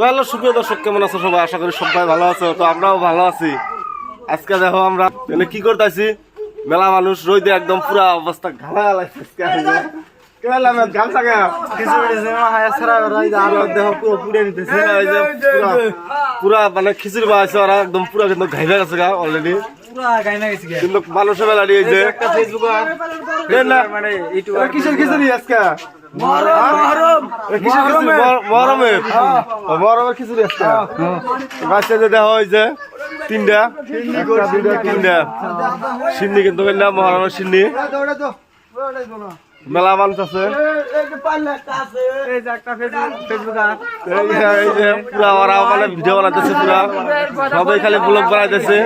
Hello সুপ্রিয় দর্শক, কেমন আছো সবাই? আশা করি সবাই ভালো আছো। তো আমরাও ভালো আছি। আজকে দেখো আমরা কি করতেছি, মেলা মানুষ রইতে একদম পুরা অবস্থা ঘালা লাগছে। পুরা মানে খিচুড়ি বানাইছে ওরা, একদম পুরা কিন্তু ঘাইবে গেছে গা অলরেডি। কিন্তু মানুষের মেলা দিয়েছে কিসের খিচুড়ি আজকে? মহরমের খিচুড়ি আজকে বাচ্চা যে দেওয়া হয়েছে তিনটা সিন্নি, কিন্তু মহরমের সিন্নি। মেলা মানুষ আছে, পুরা ওরা মানে ভিডিও বানাইতেছে, পুরা সবাই খালি ব্লগ বানাইতেছে।